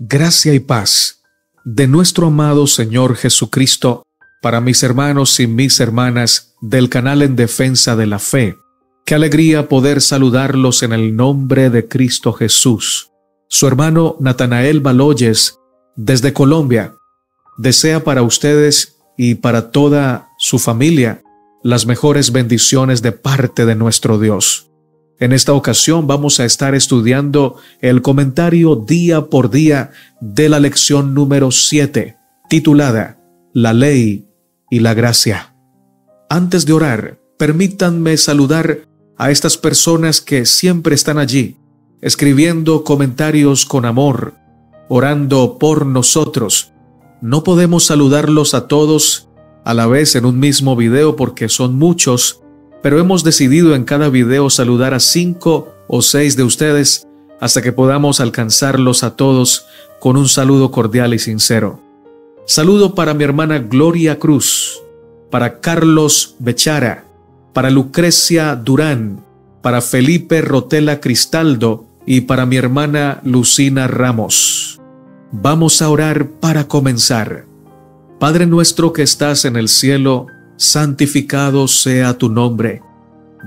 Gracia y paz de nuestro amado Señor Jesucristo para mis hermanos y mis hermanas del canal En Defensa de la Fe. Qué alegría poder saludarlos en el nombre de Cristo Jesús. Su hermano Natanael Baloyes, desde Colombia, desea para ustedes y para toda su familia las mejores bendiciones de parte de nuestro Dios. En esta ocasión vamos a estar estudiando el comentario día por día de la lección número 7, titulada La Ley y la Gracia. Antes de orar, permítanme saludar a estas personas que siempre están allí, escribiendo comentarios con amor, orando por nosotros. No podemos saludarlos a todos a la vez en un mismo video porque son muchos, pero hemos decidido en cada video saludar a 5 o 6 de ustedes hasta que podamos alcanzarlos a todos con un saludo cordial y sincero. Saludo para mi hermana Gloria Cruz, para Carlos Bechara, para Lucrecia Durán, para Felipe Rotela Cristaldo y para mi hermana Lucina Ramos. Vamos a orar para comenzar. Padre nuestro que estás en el cielo, santificado sea tu nombre.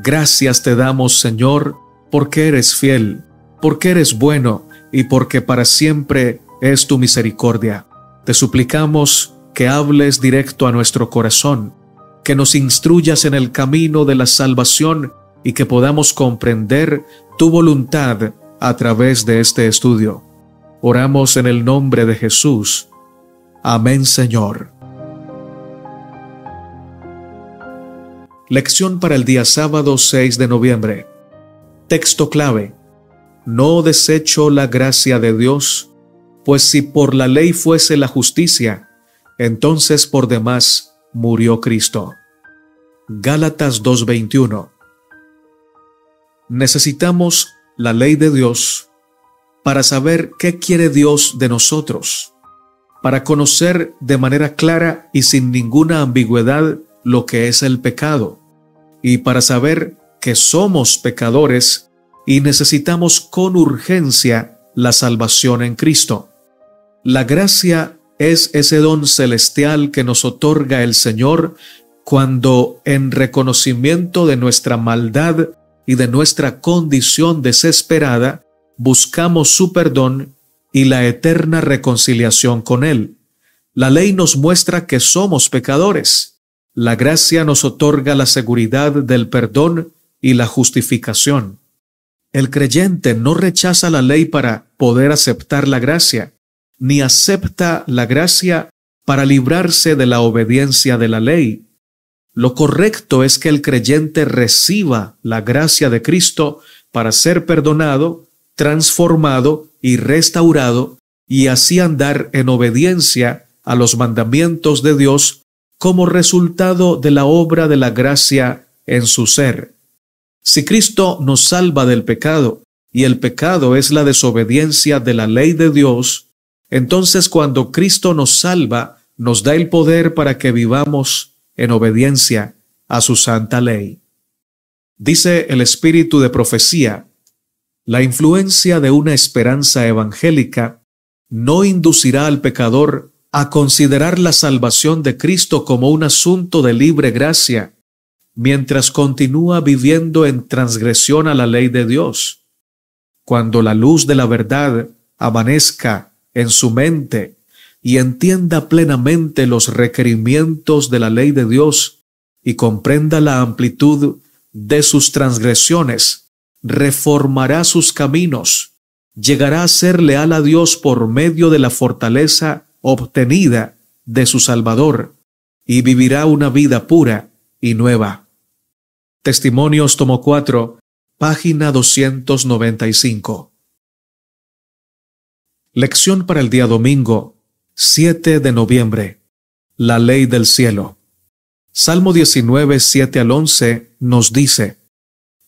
Gracias te damos, Señor, porque eres fiel, porque eres bueno y porque para siempre es tu misericordia. Te suplicamos que hables directo a nuestro corazón, que nos instruyas en el camino de la salvación y que podamos comprender tu voluntad a través de este estudio. Oramos en el nombre de Jesús. Amén, Señor. Lección para el día sábado 6 de noviembre. Texto clave. No desecho la gracia de Dios, pues si por la ley fuese la justicia, entonces por demás murió Cristo. Gálatas 2:21. Necesitamos la ley de Dios para saber qué quiere Dios de nosotros, para conocer de manera clara y sin ninguna ambigüedad lo que es el pecado, y para saber que somos pecadores y necesitamos con urgencia la salvación en Cristo. La gracia es ese don celestial que nos otorga el Señor cuando, en reconocimiento de nuestra maldad y de nuestra condición desesperada, buscamos su perdón y la eterna reconciliación con Él. La ley nos muestra que somos pecadores. La gracia nos otorga la seguridad del perdón y la justificación. El creyente no rechaza la ley para poder aceptar la gracia, ni acepta la gracia para librarse de la obediencia de la ley. Lo correcto es que el creyente reciba la gracia de Cristo para ser perdonado, transformado y restaurado, y así andar en obediencia a los mandamientos de Dios como resultado de la obra de la gracia en su ser. Si Cristo nos salva del pecado, y el pecado es la desobediencia de la ley de Dios, entonces cuando Cristo nos salva, nos da el poder para que vivamos en obediencia a su santa ley. Dice el espíritu de profecía: la influencia de una esperanza evangélica no inducirá al pecador a considerar la salvación de Cristo como un asunto de libre gracia, mientras continúa viviendo en transgresión a la ley de Dios. Cuando la luz de la verdad amanezca en su mente y entienda plenamente los requerimientos de la ley de Dios y comprenda la amplitud de sus transgresiones, reformará sus caminos, llegará a ser leal a Dios por medio de la fortaleza obtenida de su Salvador y vivirá una vida pura y nueva. Testimonios, tomo 4, página 295. Lección para el día domingo 7 de noviembre. La ley del cielo. Salmo 19, 7 al 11 nos dice: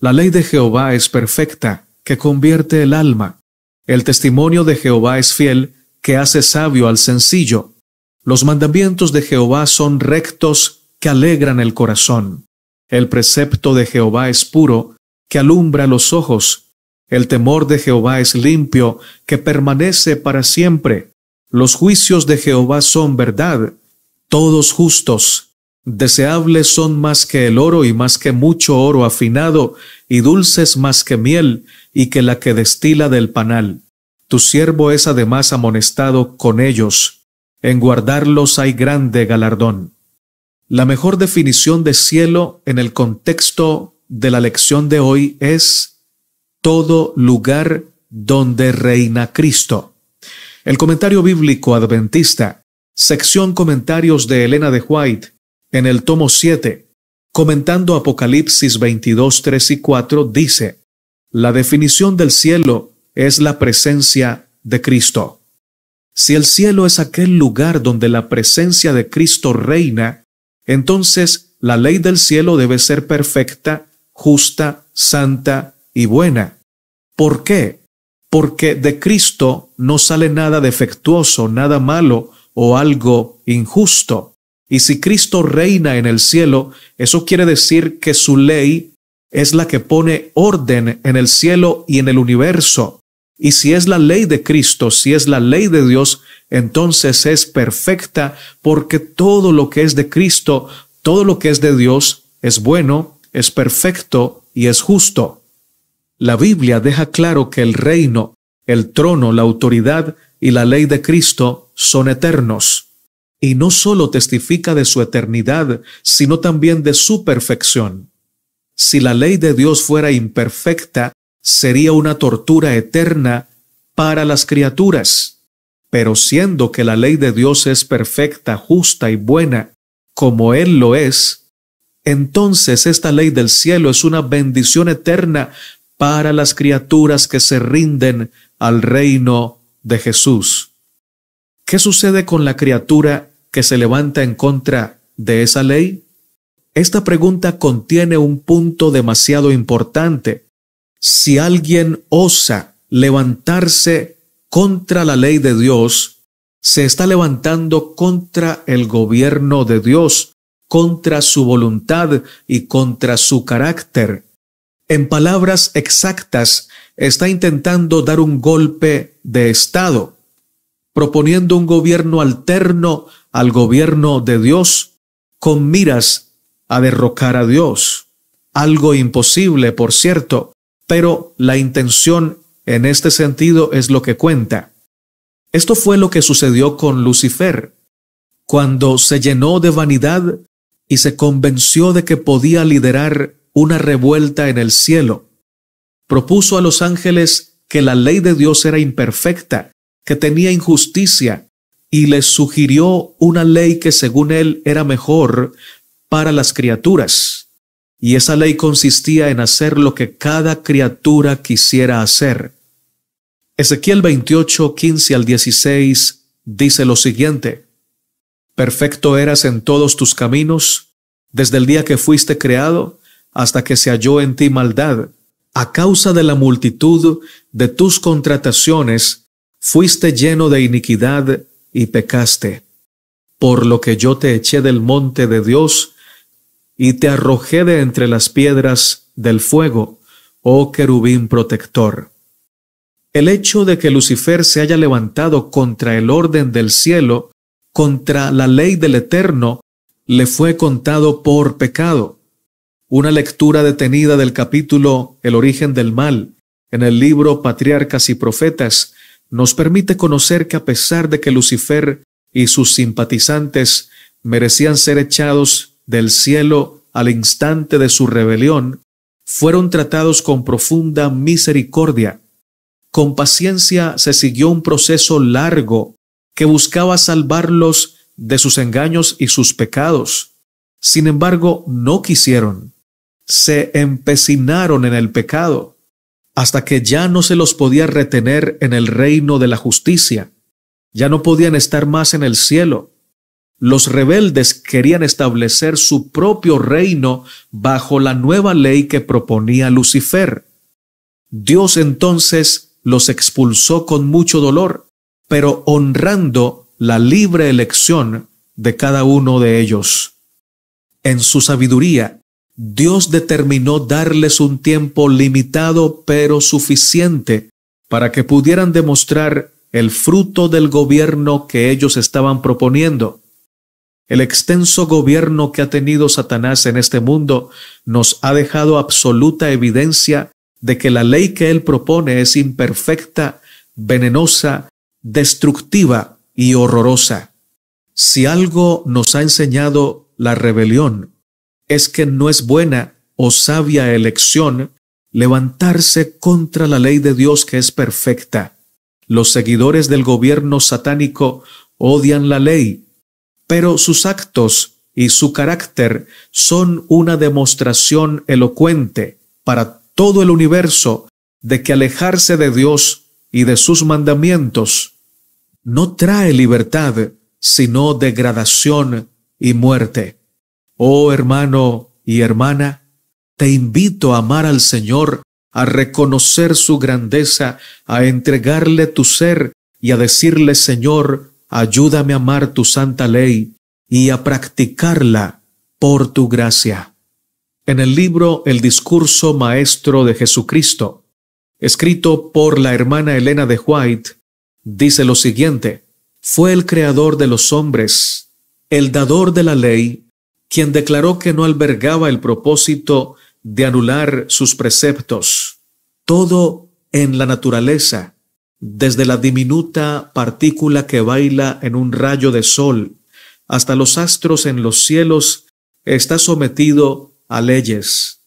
la ley de Jehová es perfecta, que convierte el alma. El testimonio de Jehová es fiel, que hace sabio al sencillo. Los mandamientos de Jehová son rectos, que alegran el corazón. El precepto de Jehová es puro, que alumbra los ojos. El temor de Jehová es limpio, que permanece para siempre. Los juicios de Jehová son verdad, todos justos. Deseables son más que el oro y más que mucho oro afinado, y dulces más que miel y que la que destila del panal. Tu siervo es además amonestado con ellos. En guardarlos hay grande galardón. La mejor definición de cielo en el contexto de la lección de hoy es todo lugar donde reina Cristo. El comentario bíblico adventista, sección comentarios de Elena de White, en el tomo 7, comentando Apocalipsis 22, 3 y 4, dice: la definición del cielo es la presencia de Cristo. Si el cielo es aquel lugar donde la presencia de Cristo reina, entonces la ley del cielo debe ser perfecta, justa, santa y buena. ¿Por qué? Porque de Cristo no sale nada defectuoso, nada malo o algo injusto. Y si Cristo reina en el cielo, eso quiere decir que su ley es la que pone orden en el cielo y en el universo. Y si es la ley de Cristo, si es la ley de Dios, entonces es perfecta, porque todo lo que es de Cristo, todo lo que es de Dios, es bueno, es perfecto y es justo. La Biblia deja claro que el reino, el trono, la autoridad y la ley de Cristo son eternos. Y no solo testifica de su eternidad, sino también de su perfección. Si la ley de Dios fuera imperfecta, sería una tortura eterna para las criaturas. Pero siendo que la ley de Dios es perfecta, justa y buena, como Él lo es, entonces esta ley del cielo es una bendición eterna para las criaturas que se rinden al reino de Jesús. ¿Qué sucede con la criatura que se levanta en contra de esa ley? Esta pregunta contiene un punto demasiado importante. Si alguien osa levantarse contra la ley de Dios, se está levantando contra el gobierno de Dios, contra su voluntad y contra su carácter. En palabras exactas, está intentando dar un golpe de Estado, proponiendo un gobierno alterno al gobierno de Dios, con miras a derrocar a Dios. Algo imposible, por cierto, pero la intención en este sentido es lo que cuenta. Esto fue lo que sucedió con Lucifer, cuando se llenó de vanidad y se convenció de que podía liderar una revuelta en el cielo. Propuso a los ángeles que la ley de Dios era imperfecta, que tenía injusticia, y les sugirió una ley que según él era mejor para las criaturas. Y esa ley consistía en hacer lo que cada criatura quisiera hacer. Ezequiel 28, 15 al 16 dice lo siguiente: perfecto eras en todos tus caminos, desde el día que fuiste creado, hasta que se halló en ti maldad. A causa de la multitud de tus contrataciones, fuiste lleno de iniquidad y pecaste. Por lo que yo te eché del monte de Dios y te arrojé de entre las piedras del fuego, oh querubín protector. El hecho de que Lucifer se haya levantado contra el orden del cielo, contra la ley del Eterno, le fue contado por pecado. Una lectura detenida del capítulo El origen del mal, en el libro Patriarcas y Profetas, nos permite conocer que a pesar de que Lucifer y sus simpatizantes merecían ser echados del cielo al instante de su rebelión, fueron tratados con profunda misericordia. Con paciencia se siguió un proceso largo que buscaba salvarlos de sus engaños y sus pecados. Sin embargo, no quisieron. Se empecinaron en el pecado, hasta que ya no se los podía retener en el reino de la justicia. Ya no podían estar más en el cielo. Los rebeldes querían establecer su propio reino bajo la nueva ley que proponía Lucifer. Dios entonces los expulsó con mucho dolor, pero honrando la libre elección de cada uno de ellos. En su sabiduría, Dios determinó darles un tiempo limitado pero suficiente para que pudieran demostrar el fruto del gobierno que ellos estaban proponiendo. El extenso gobierno que ha tenido Satanás en este mundo nos ha dejado absoluta evidencia de que la ley que él propone es imperfecta, venenosa, destructiva y horrorosa. Si algo nos ha enseñado la rebelión, es que no es buena o sabia elección levantarse contra la ley de Dios que es perfecta. Los seguidores del gobierno satánico odian la ley, pero sus actos y su carácter son una demostración elocuente para todo el universo de que alejarse de Dios y de sus mandamientos no trae libertad, sino degradación y muerte. Oh hermano y hermana, te invito a amar al Señor, a reconocer su grandeza, a entregarle tu ser y a decirle: Señor, ayúdame a amar tu santa ley y a practicarla por tu gracia. En el libro El discurso maestro de Jesucristo, escrito por la hermana Elena de White, dice lo siguiente: fue el creador de los hombres, el dador de la ley, quien declaró que no albergaba el propósito de anular sus preceptos. Todo en la naturaleza, desde la diminuta partícula que baila en un rayo de sol hasta los astros en los cielos, está sometido a leyes.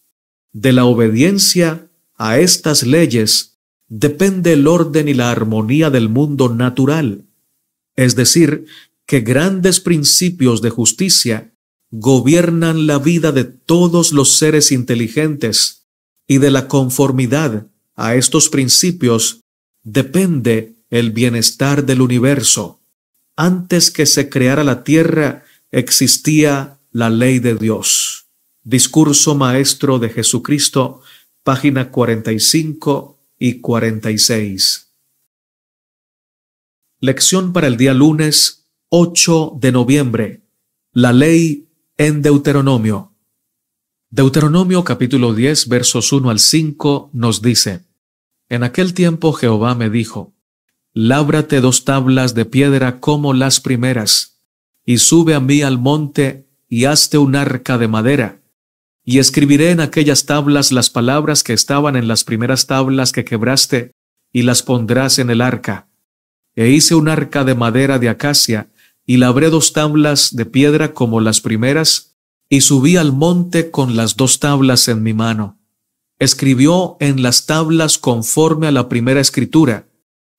De la obediencia a estas leyes depende el orden y la armonía del mundo natural. Es decir, que grandes principios de justicia gobiernan la vida de todos los seres inteligentes, y de la conformidad a estos principios depende el bienestar del universo. Antes que se creara la tierra, existía la ley de Dios. Discurso maestro de Jesucristo, página 45 y 46. Lección para el día lunes 8 de noviembre. La ley en Deuteronomio. Deuteronomio capítulo 10 versos 1 al 5 nos dice: En aquel tiempo Jehová me dijo: Lábrate 2 tablas de piedra como las primeras, y sube a mí al monte, y hazte un arca de madera. Y escribiré en aquellas tablas las palabras que estaban en las primeras tablas que quebraste, y las pondrás en el arca. E hice un arca de madera de acacia, y labré 2 tablas de piedra como las primeras, y subí al monte con las 2 tablas en mi mano. Escribió en las tablas conforme a la primera escritura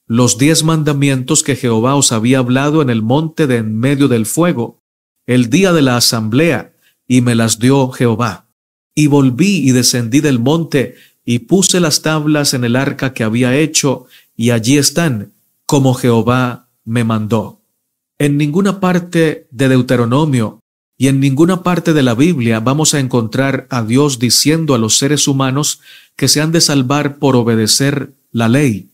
los 10 mandamientos que Jehová os había hablado en el monte de en medio del fuego, el día de la asamblea, y me las dio Jehová. Y volví y descendí del monte, y puse las tablas en el arca que había hecho, y allí están, como Jehová me mandó. En ninguna parte de Deuteronomio y en ninguna parte de la Biblia vamos a encontrar a Dios diciendo a los seres humanos que se han de salvar por obedecer la ley.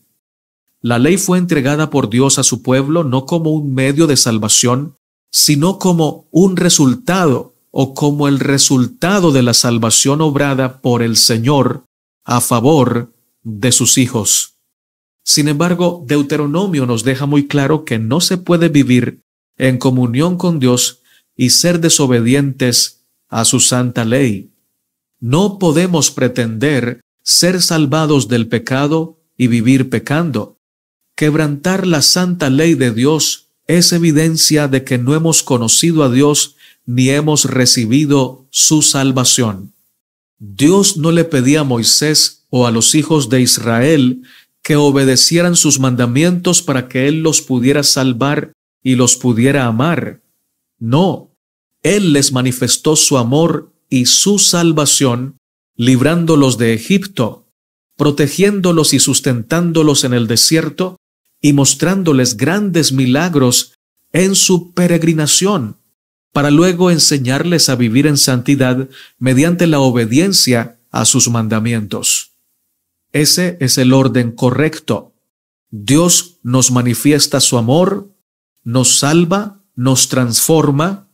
La ley fue entregada por Dios a su pueblo no como un medio de salvación, sino como un resultado o como el resultado de la salvación obrada por el Señor a favor de sus hijos. Sin embargo, Deuteronomio nos deja muy claro que no se puede vivir en comunión con Dios y ser desobedientes a su santa ley. No podemos pretender ser salvados del pecado y vivir pecando. Quebrantar la santa ley de Dios es evidencia de que no hemos conocido a Dios ni hemos recibido su salvación. Dios no le pedía a Moisés o a los hijos de Israel que obedecieran sus mandamientos para que Él los pudiera salvar y los pudiera amar. No, Él les manifestó su amor y su salvación, librándolos de Egipto, protegiéndolos y sustentándolos en el desierto y mostrándoles grandes milagros en su peregrinación, para luego enseñarles a vivir en santidad mediante la obediencia a sus mandamientos. Ese es el orden correcto. Dios nos manifiesta su amor, nos salva, nos transforma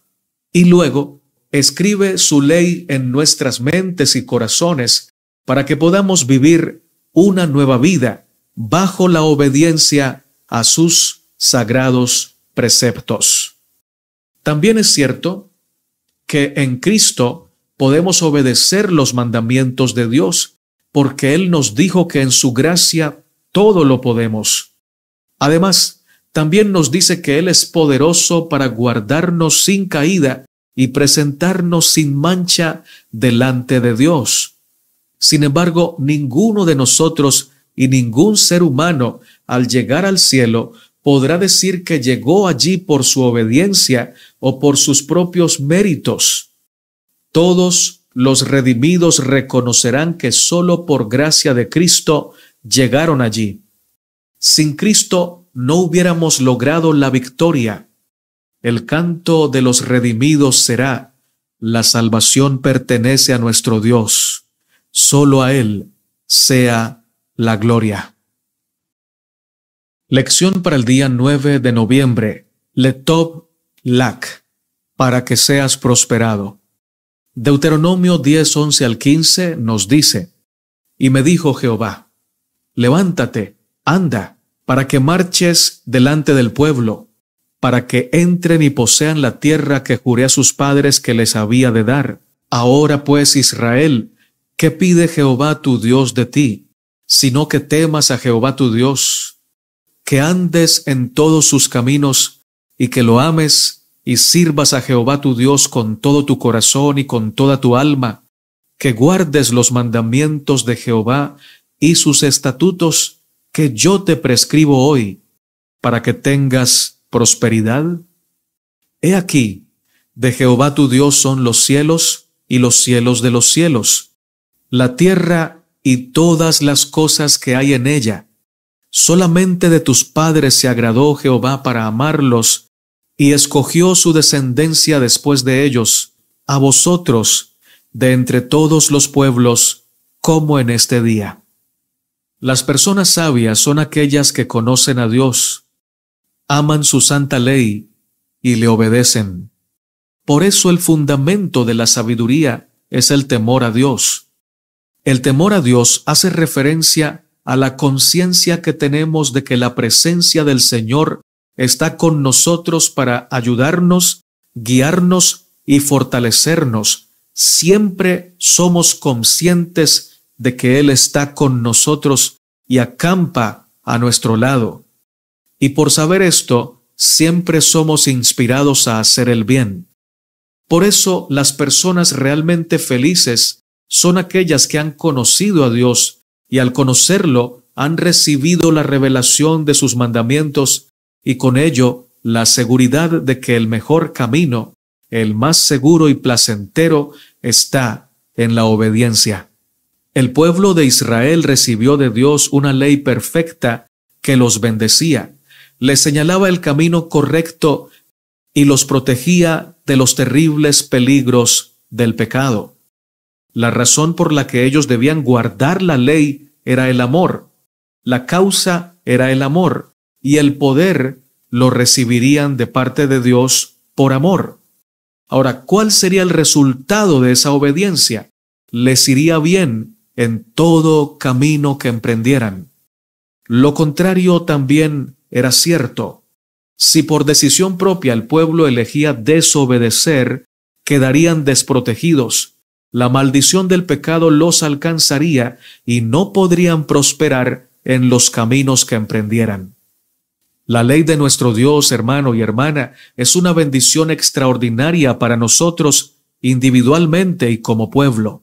y luego escribe su ley en nuestras mentes y corazones para que podamos vivir una nueva vida bajo la obediencia a sus sagrados preceptos. También es cierto que en Cristo podemos obedecer los mandamientos de Dios, porque Él nos dijo que en su gracia todo lo podemos. Además, también nos dice que Él es poderoso para guardarnos sin caída y presentarnos sin mancha delante de Dios. Sin embargo, ninguno de nosotros y ningún ser humano, al llegar al cielo, podrá decir que llegó allí por su obediencia o por sus propios méritos. Todos los redimidos reconocerán que solo por gracia de Cristo llegaron allí. Sin Cristo no hubiéramos logrado la victoria. El canto de los redimidos será: la salvación pertenece a nuestro Dios. Solo a Él sea la gloria. Lección para el día 9 de noviembre. Letov Lak, para que seas prosperado. Deuteronomio 10, 11 al 15 nos dice: Y me dijo Jehová: levántate, anda, para que marches delante del pueblo, para que entren y posean la tierra que juré a sus padres que les había de dar. Ahora pues, Israel, ¿qué pide Jehová tu Dios de ti? Sino que temas a Jehová tu Dios, que andes en todos sus caminos, y que lo ames, y sirvas a Jehová tu Dios con todo tu corazón y con toda tu alma, que guardes los mandamientos de Jehová y sus estatutos que yo te prescribo hoy, para que tengas prosperidad. He aquí, de Jehová tu Dios son los cielos y los cielos de los cielos, la tierra y todas las cosas que hay en ella. Solamente de tus padres se agradó Jehová para amarlos, y escogió su descendencia después de ellos, a vosotros, de entre todos los pueblos, como en este día. Las personas sabias son aquellas que conocen a Dios, aman su santa ley y le obedecen. Por eso el fundamento de la sabiduría es el temor a Dios. El temor a Dios hace referencia a la conciencia que tenemos de que la presencia del Señor está con nosotros para ayudarnos, guiarnos y fortalecernos. Siempre somos conscientes de que Él está con nosotros y acampa a nuestro lado. Y por saber esto, siempre somos inspirados a hacer el bien. Por eso las personas realmente felices son aquellas que han conocido a Dios y al conocerlo han recibido la revelación de sus mandamientos y con ello la seguridad de que el mejor camino, el más seguro y placentero, está en la obediencia. El pueblo de Israel recibió de Dios una ley perfecta que los bendecía, les señalaba el camino correcto y los protegía de los terribles peligros del pecado. La razón por la que ellos debían guardar la ley era el amor, la causa era el amor, y el poder lo recibirían de parte de Dios por amor. Ahora, ¿cuál sería el resultado de esa obediencia? Les iría bien en todo camino que emprendieran. Lo contrario también era cierto. Si por decisión propia el pueblo elegía desobedecer, quedarían desprotegidos. La maldición del pecado los alcanzaría y no podrían prosperar en los caminos que emprendieran. La ley de nuestro Dios, hermano y hermana, es una bendición extraordinaria para nosotros individualmente y como pueblo.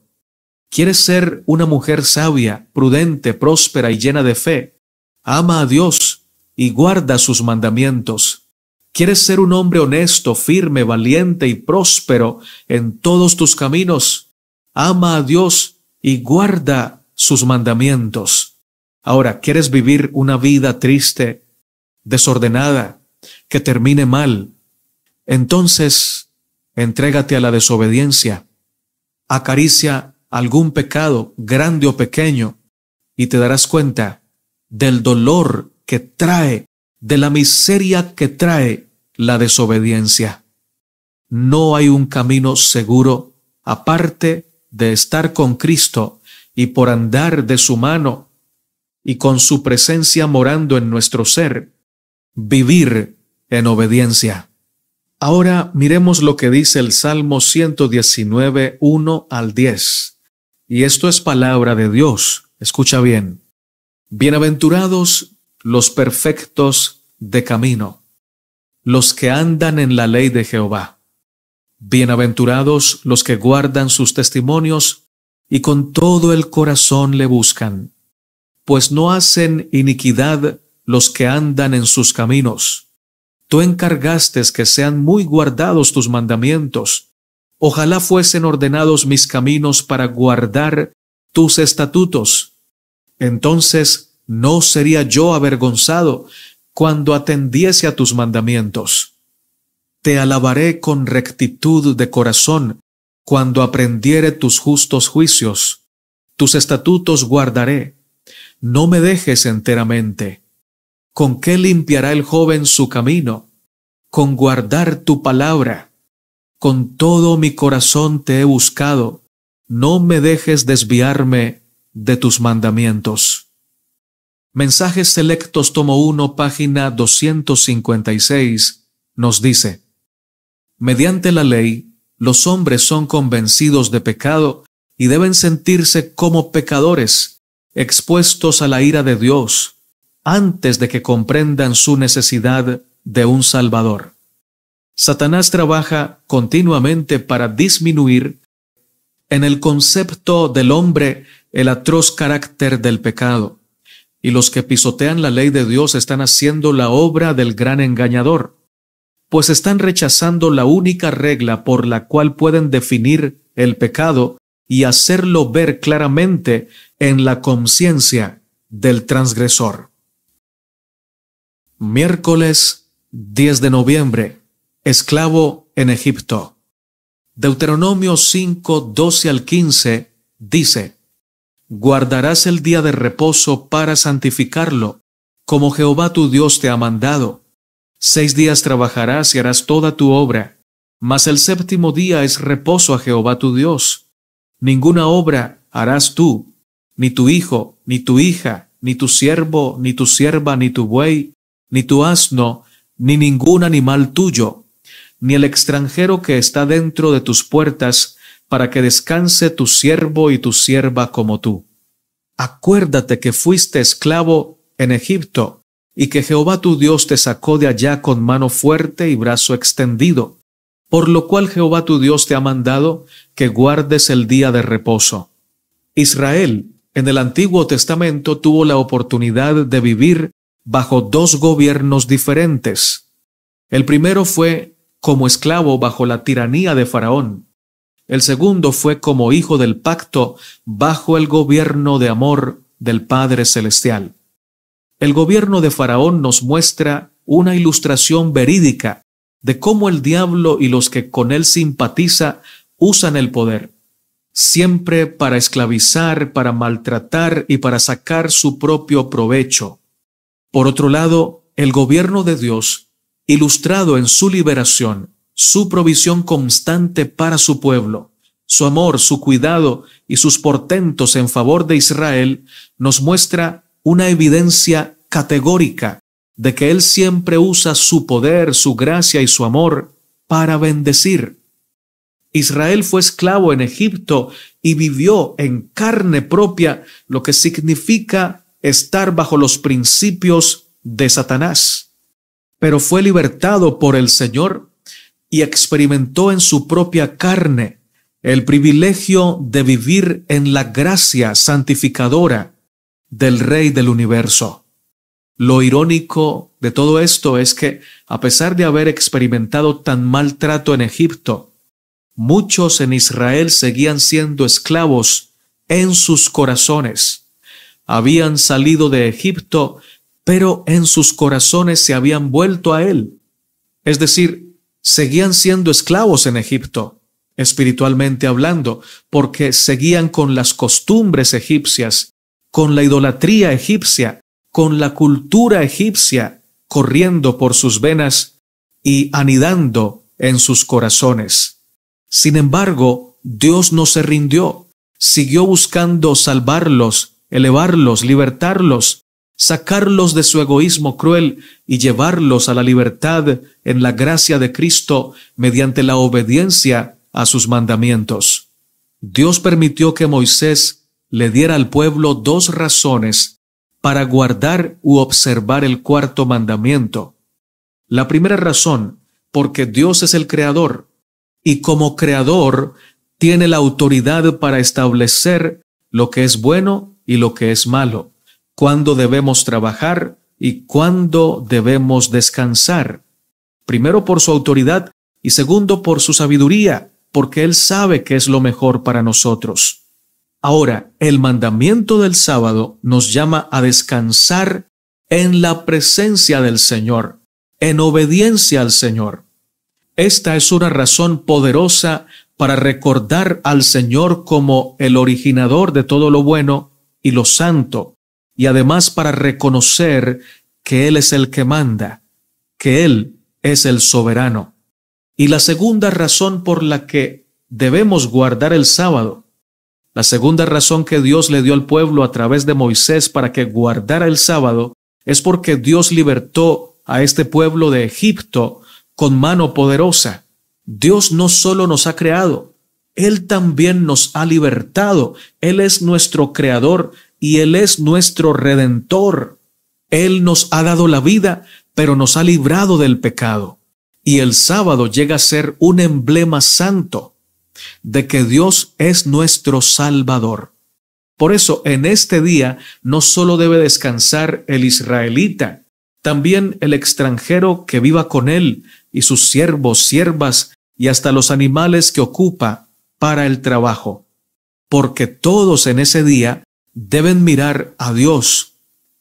¿Quieres ser una mujer sabia, prudente, próspera y llena de fe? Ama a Dios y guarda sus mandamientos. ¿Quieres ser un hombre honesto, firme, valiente y próspero en todos tus caminos? Ama a Dios y guarda sus mandamientos. Ahora, ¿quieres vivir una vida triste, desordenada, que termine mal? Entonces, entrégate a la desobediencia. Acaricia algún pecado, grande o pequeño, y te darás cuenta del dolor que trae, de la miseria que trae la desobediencia. no hay un camino seguro aparte de estar con Cristo y por andar de su mano y con su presencia morando en nuestro ser, vivir en obediencia. Ahora miremos lo que dice el Salmo 119, 1 al 10. Y esto es palabra de Dios. Escucha bien. Bienaventurados los perfectos de camino, los que andan en la ley de Jehová. Bienaventurados los que guardan sus testimonios y con todo el corazón le buscan, pues no hacen iniquidad los que andan en sus caminos. Tú encargaste que sean muy guardados tus mandamientos. Ojalá fuesen ordenados mis caminos para guardar tus estatutos. Entonces no sería yo avergonzado cuando atendiese a tus mandamientos. Te alabaré con rectitud de corazón cuando aprendiere tus justos juicios. Tus estatutos guardaré. No me dejes enteramente. ¿Con qué limpiará el joven su camino? Con guardar tu palabra. Con todo mi corazón te he buscado. No me dejes desviarme de tus mandamientos. Mensajes Selectos, tomo 1, página 256, nos dice: mediante la ley, los hombres son convencidos de pecado y deben sentirse como pecadores, expuestos a la ira de Dios, antes de que comprendan su necesidad de un Salvador. Satanás trabaja continuamente para disminuir en el concepto del hombre el atroz carácter del pecado, y los que pisotean la ley de Dios están haciendo la obra del gran engañador, pues están rechazando la única regla por la cual pueden definir el pecado y hacerlo ver claramente en la conciencia del transgresor. Miércoles 10 de noviembre. Esclavo en Egipto. Deuteronomio 5, 12 al 15 dice: guardarás el día de reposo para santificarlo, como Jehová tu Dios te ha mandado. 6 días trabajarás y harás toda tu obra, mas el séptimo día es reposo a Jehová tu Dios. Ninguna obra harás tú, ni tu hijo, ni tu hija, ni tu siervo, ni tu sierva, ni tu buey, ni tu asno, ni ningún animal tuyo, ni el extranjero que está dentro de tus puertas, para que descanse tu siervo y tu sierva como tú. Acuérdate que fuiste esclavo en Egipto, y que Jehová tu Dios te sacó de allá con mano fuerte y brazo extendido, por lo cual Jehová tu Dios te ha mandado que guardes el día de reposo. Israel, en el Antiguo Testamento, tuvo la oportunidad de vivir bajo 2 gobiernos diferentes. El primero fue como esclavo bajo la tiranía de Faraón. El segundo fue como hijo del pacto bajo el gobierno de amor del Padre Celestial. El gobierno de Faraón nos muestra una ilustración verídica de cómo el diablo y los que con él simpatiza usan el poder, siempre para esclavizar, para maltratar y para sacar su propio provecho. Por otro lado, el gobierno de Dios, ilustrado en su liberación, su provisión constante para su pueblo, su amor, su cuidado y sus portentos en favor de Israel, nos muestra una evidencia categórica de que Él siempre usa su poder, su gracia y su amor para bendecir. Israel fue esclavo en Egipto y vivió en carne propia lo que significa estar bajo los principios de Satanás, pero fue libertado por el Señor y experimentó en su propia carne el privilegio de vivir en la gracia santificadora del Rey del universo. Lo irónico de todo esto es que, a pesar de haber experimentado tan mal trato en Egipto, muchos en Israel seguían siendo esclavos en sus corazones. Habían salido de Egipto, pero en sus corazones se habían vuelto a él. Es decir, seguían siendo esclavos en Egipto, espiritualmente hablando, porque seguían con las costumbres egipcias, con la idolatría egipcia, con la cultura egipcia corriendo por sus venas y anidando en sus corazones. Sin embargo, Dios no se rindió, siguió buscando salvarlos, elevarlos, libertarlos, sacarlos de su egoísmo cruel y llevarlos a la libertad en la gracia de Cristo mediante la obediencia a sus mandamientos. Dios permitió que Moisés le diera al pueblo 2 razones para guardar u observar el 4º mandamiento. La primera razón, porque Dios es el creador, y como creador tiene la autoridad para establecer lo que es bueno y lo que es malo, cuándo debemos trabajar y cuándo debemos descansar. Primero por su autoridad y segundo por su sabiduría, porque Él sabe qué es lo mejor para nosotros. Ahora, el mandamiento del sábado nos llama a descansar en la presencia del Señor, en obediencia al Señor. Esta es una razón poderosa para recordar al Señor como el originador de todo lo bueno y lo santo, y además para reconocer que Él es el que manda, que Él es el soberano. Y la segunda razón por la que debemos guardar el sábado, la segunda razón que Dios le dio al pueblo a través de Moisés para que guardara el sábado, es porque Dios libertó a este pueblo de Egipto con mano poderosa. Dios no solo nos ha creado, Él también nos ha libertado. Él es nuestro creador y Él es nuestro redentor. Él nos ha dado la vida, pero nos ha librado del pecado. Y el sábado llega a ser un emblema santo de que Dios es nuestro Salvador. Por eso, en este día no solo debe descansar el israelita, también el extranjero que viva con él y sus siervos, siervas y hasta los animales que ocupa para el trabajo. Porque todos en ese día deben mirar a Dios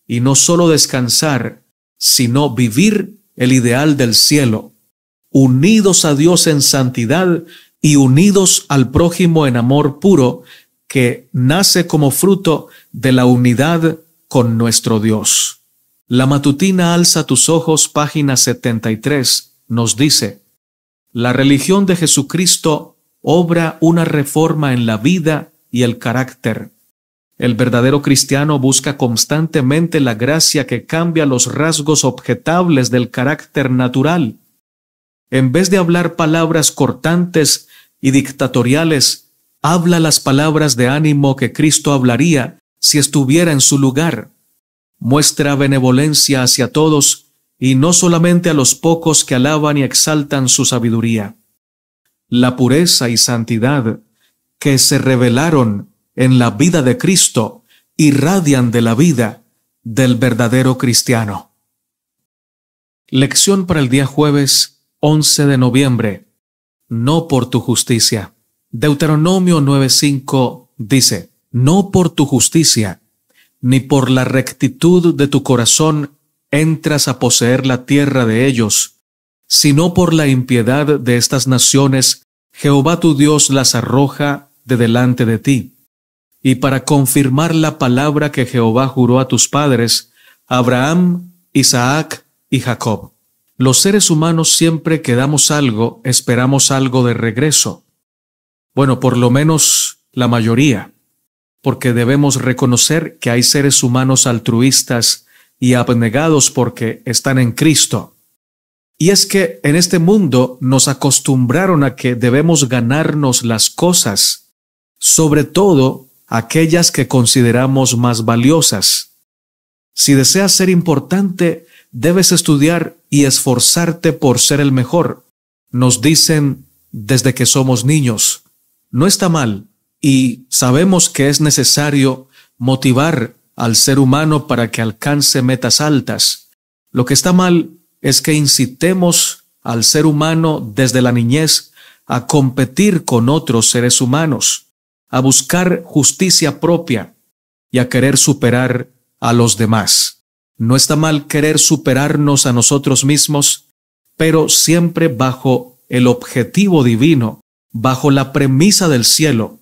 y no solo descansar, sino vivir el ideal del cielo, unidos a Dios en santidad y unidos al prójimo en amor puro, que nace como fruto de la unidad con nuestro Dios. La matutina Alza tus ojos, página 73, nos dice: la religión de Jesucristo obra una reforma en la vida y el carácter. El verdadero cristiano busca constantemente la gracia que cambia los rasgos objetables del carácter natural. En vez de hablar palabras cortantes y dictatoriales, habla las palabras de ánimo que Cristo hablaría si estuviera en su lugar. Muestra benevolencia hacia todos y no solamente a los pocos que alaban y exaltan su sabiduría. La pureza y santidad que se revelaron en la vida de Cristo irradian de la vida del verdadero cristiano. Lección para el día jueves 11 de noviembre. No por tu justicia. Deuteronomio 9:5 dice: no por tu justicia, ni por la rectitud de tu corazón entras a poseer la tierra de ellos, sino por la impiedad de estas naciones, Jehová tu Dios las arroja de delante de ti. Y para confirmar la palabra que Jehová juró a tus padres, Abraham, Isaac y Jacob. Los seres humanos siempre que damos algo, esperamos algo de regreso. Bueno, por lo menos la mayoría, porque debemos reconocer que hay seres humanos altruistas y abnegados porque están en Cristo. Y es que en este mundo nos acostumbraron a que debemos ganarnos las cosas, sobre todo aquellas que consideramos más valiosas. Si deseas ser importante, debes estudiar y esforzarte por ser el mejor. Nos dicen desde que somos niños. No está mal, y sabemos que es necesario motivar al ser humano para que alcance metas altas. Lo que está mal es que incitemos al ser humano desde la niñez a competir con otros seres humanos, a buscar justicia propia y a querer superar a los demás. No está mal querer superarnos a nosotros mismos, pero siempre bajo el objetivo divino, bajo la premisa del cielo: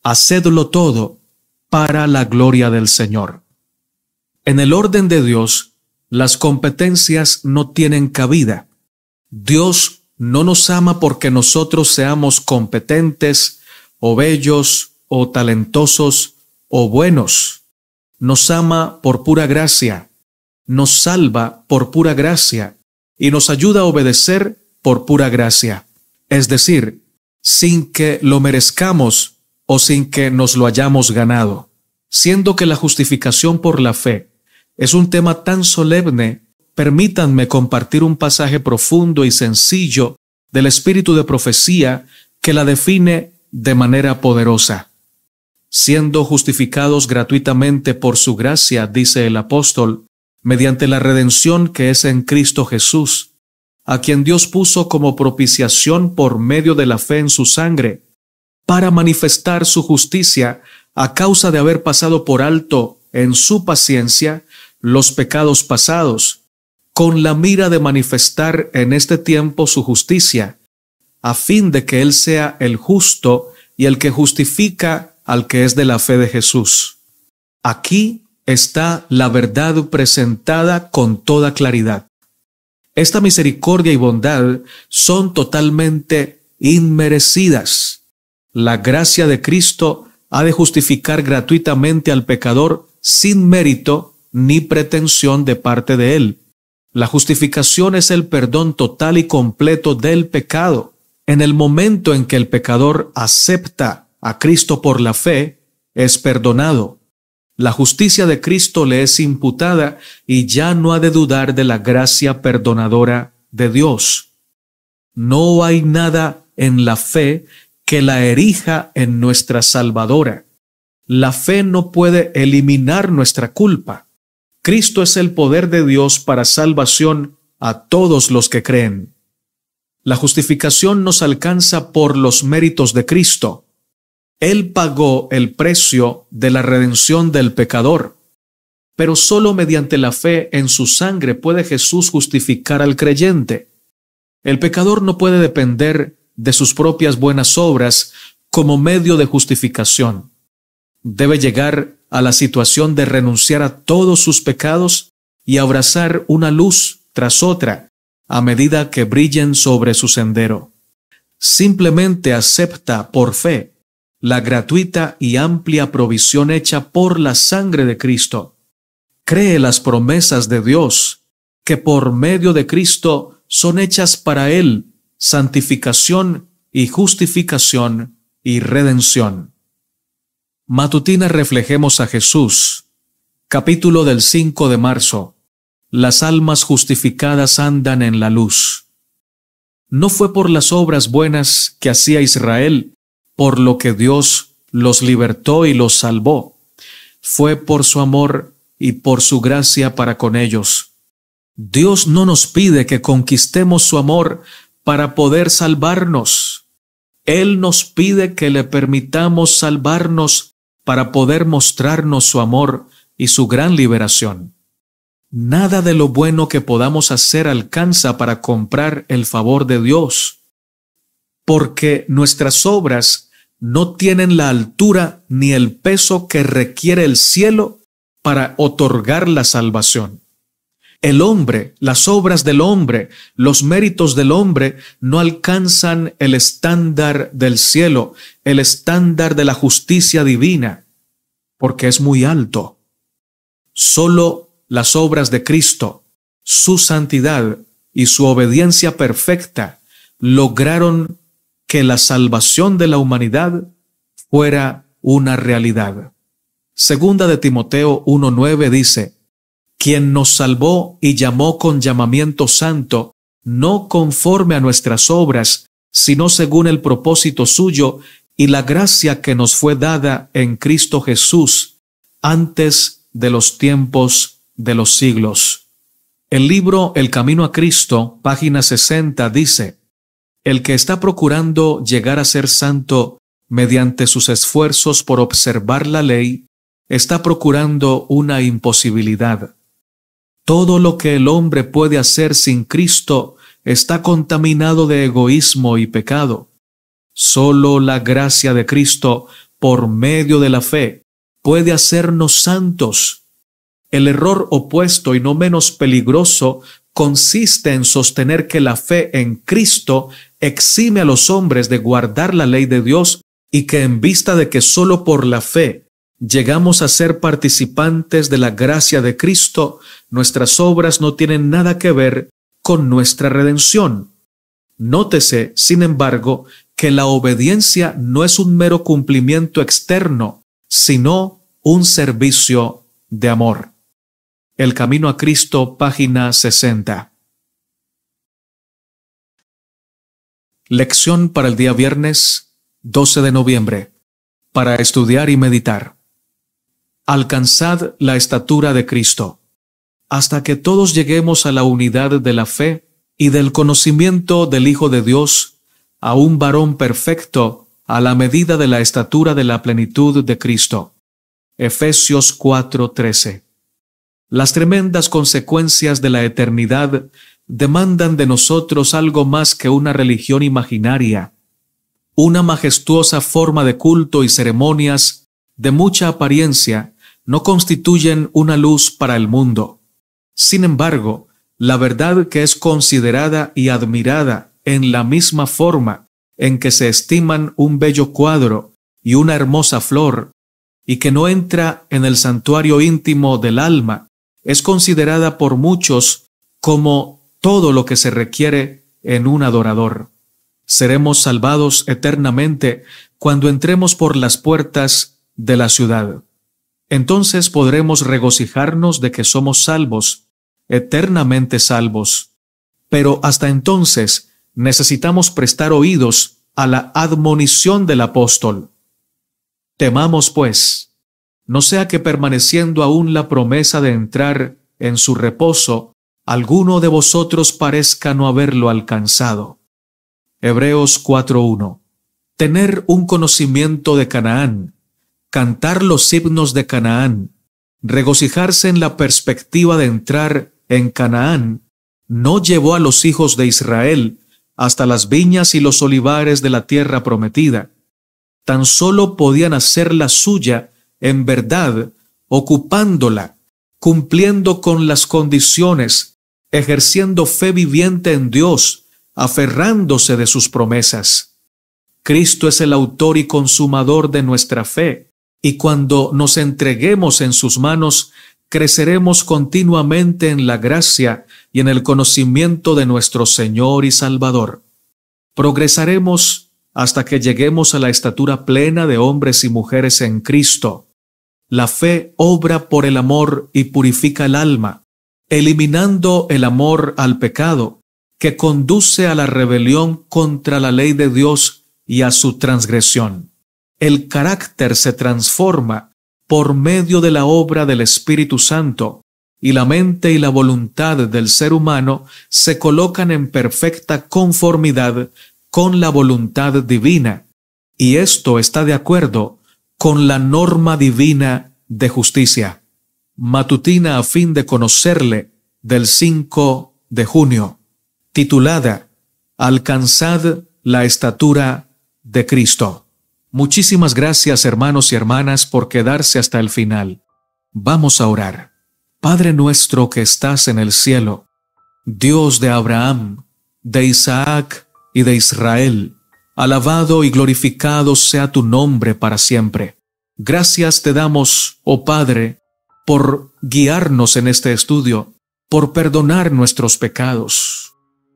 hacedlo todo para la gloria del Señor. En el orden de Dios, las competencias no tienen cabida. Dios No nos ama porque nosotros seamos competentes, o bellos, o talentosos, o buenos. Nos ama por pura gracia, nos salva por pura gracia y nos ayuda a obedecer por pura gracia. Es decir, sin que lo merezcamos o sin que nos lo hayamos ganado. Siendo que la justificación por la fe es un tema tan solemne, permítanme compartir un pasaje profundo y sencillo del espíritu de profecía que la define de manera poderosa. Siendo justificados gratuitamente por su gracia, dice el apóstol, mediante la redención que es en Cristo Jesús, a quien Dios puso como propiciación por medio de la fe en su sangre, para manifestar su justicia a causa de haber pasado por alto en su paciencia los pecados pasados, con la mira de manifestar en este tiempo su justicia, a fin de que Él sea el justo y el que justifica al que es de la fe de Jesús. Aquí está la verdad presentada con toda claridad. Esta misericordia y bondad son totalmente inmerecidas. La gracia de Cristo ha de justificar gratuitamente al pecador sin mérito ni pretensión de parte de él. La justificación es el perdón total y completo del pecado. En el momento en que el pecador acepta a Cristo por la fe, es perdonado. La justicia de Cristo le es imputada y ya no ha de dudar de la gracia perdonadora de Dios. No hay nada en la fe que la erija en nuestra salvadora. La fe no puede eliminar nuestra culpa. Cristo es el poder de Dios para salvación a todos los que creen. La justificación nos alcanza por los méritos de Cristo. Él pagó el precio de la redención del pecador, pero solo mediante la fe en su sangre puede Jesús justificar al creyente. El pecador no puede depender de sus propias buenas obras como medio de justificación. Debe llegar a la situación de renunciar a todos sus pecados y abrazar una luz tras otra a medida que brillen sobre su sendero. Simplemente acepta por fe la gratuita y amplia provisión hecha por la sangre de Cristo. Cree las promesas de Dios, que por medio de Cristo son hechas para Él santificación y justificación y redención. Matutina Reflejemos a Jesús, capítulo del 5 de marzo. Las almas justificadas andan en la luz. No fue por las obras buenas que hacía Israel, por lo que Dios los libertó y los salvó. Fue por su amor y por su gracia para con ellos. Dios no nos pide que conquistemos su amor para poder salvarnos. Él nos pide que le permitamos salvarnos para poder mostrarnos su amor y su gran liberación. Nada de lo bueno que podamos hacer alcanza para comprar el favor de Dios, porque nuestras obras no tienen la altura ni el peso que requiere el cielo para otorgar la salvación. El hombre, las obras del hombre, los méritos del hombre no alcanzan el estándar del cielo, el estándar de la justicia divina, porque es muy alto. Solo las obras de Cristo, su santidad y su obediencia perfecta lograron que la salvación de la humanidad fuera una realidad. Segunda de Timoteo 1:9 dice: quien nos salvó y llamó con llamamiento santo, no conforme a nuestras obras, sino según el propósito suyo y la gracia que nos fue dada en Cristo Jesús antes de los tiempos de los siglos. El libro El Camino a Cristo, página 60, dice: el que está procurando llegar a ser santo mediante sus esfuerzos por observar la ley, está procurando una imposibilidad. Todo lo que el hombre puede hacer sin Cristo está contaminado de egoísmo y pecado. Solo la gracia de Cristo, por medio de la fe, puede hacernos santos. El error opuesto y no menos peligroso consiste en sostener que la fe en Cristo exime a los hombres de guardar la ley de Dios y que en vista de que solo por la fe llegamos a ser participantes de la gracia de Cristo, nuestras obras no tienen nada que ver con nuestra redención. Nótese, sin embargo, que la obediencia no es un mero cumplimiento externo, sino un servicio de amor. El Camino a Cristo, página 60. Lección para el día viernes 12 de noviembre, para estudiar y meditar. Alcanzad la estatura de Cristo, hasta que todos lleguemos a la unidad de la fe y del conocimiento del Hijo de Dios, a un varón perfecto, a la medida de la estatura de la plenitud de Cristo. Efesios 4:13. Las tremendas consecuencias de la eternidad demandan de nosotros algo más que una religión imaginaria, una majestuosa forma de culto y ceremonias de mucha apariencia no constituyen una luz para el mundo. Sin embargo, la verdad que es considerada y admirada en la misma forma en que se estiman un bello cuadro y una hermosa flor, y que no entra en el santuario íntimo del alma, es considerada por muchos como todo lo que se requiere en un adorador. Seremos salvados eternamente cuando entremos por las puertas de la ciudad. Entonces podremos regocijarnos de que somos salvos, eternamente salvos. Pero hasta entonces necesitamos prestar oídos a la admonición del apóstol. Temamos, pues, no sea que permaneciendo aún la promesa de entrar en su reposo, alguno de vosotros parezca no haberlo alcanzado. Hebreos 4:1. Tener un conocimiento de Canaán, cantar los himnos de Canaán, regocijarse en la perspectiva de entrar en Canaán, no llevó a los hijos de Israel hasta las viñas y los olivares de la tierra prometida. Tan solo podían hacerla suya en verdad, ocupándola, cumpliendo con las condiciones, ejerciendo fe viviente en Dios, aferrándose de sus promesas. Cristo es el autor y consumador de nuestra fe, y cuando nos entreguemos en sus manos, creceremos continuamente en la gracia y en el conocimiento de nuestro Señor y Salvador. Progresaremos hasta que lleguemos a la estatura plena de hombres y mujeres en Cristo. La fe obra por el amor y purifica el alma, eliminando el amor al pecado, que conduce a la rebelión contra la ley de Dios y a su transgresión. El carácter se transforma por medio de la obra del Espíritu Santo, y la mente y la voluntad del ser humano se colocan en perfecta conformidad con la voluntad divina, y esto está de acuerdo con la norma divina de justicia. Matutina a fin de conocerle, del 5 de junio, titulada Alcanzad la estatura de Cristo. Muchísimas gracias, hermanos y hermanas, por quedarse hasta el final. Vamos a orar. Padre nuestro que estás en el cielo, Dios de Abraham, de Isaac y de Israel, alabado y glorificado sea tu nombre para siempre. Gracias te damos, oh Padre, por guiarnos en este estudio, por perdonar nuestros pecados,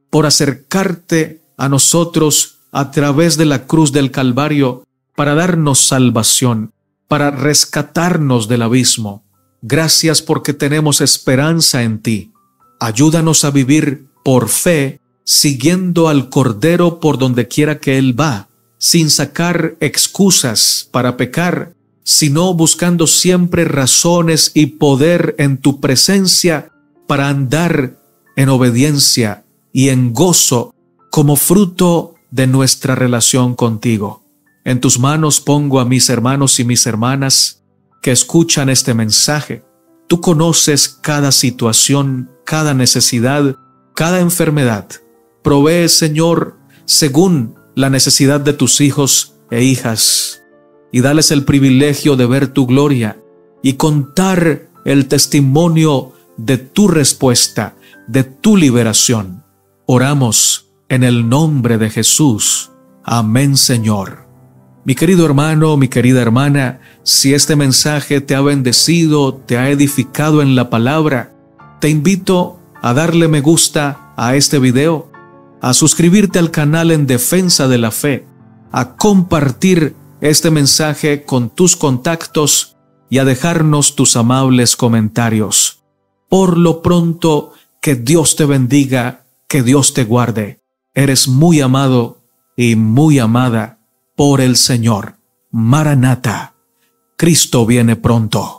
por acercarte a nosotros a través de la cruz del Calvario para darnos salvación, para rescatarnos del abismo. Gracias porque tenemos esperanza en ti. Ayúdanos a vivir por fe, siguiendo al Cordero por donde quiera que Él va, sin sacar excusas para pecar, sino buscando siempre razones y poder en tu presencia para andar en obediencia y en gozo como fruto de nuestra relación contigo. En tus manos pongo a mis hermanos y mis hermanas que escuchan este mensaje. Tú conoces cada situación, cada necesidad, cada enfermedad. Provee, Señor, según la necesidad de tus hijos e hijas, y dales el privilegio de ver tu gloria y contar el testimonio de tu respuesta, de tu liberación. Oramos en el nombre de Jesús. Amén, Señor. Mi querido hermano, mi querida hermana, si este mensaje te ha bendecido, te ha edificado en la palabra, te invito a darle me gusta a este video, a suscribirte al canal En Defensa de la Fe, a compartir este mensaje con tus contactos y a dejarnos tus amables comentarios. Por lo pronto, que Dios te bendiga, que Dios te guarde. Eres muy amado y muy amada por el Señor. Maranata, Cristo viene pronto.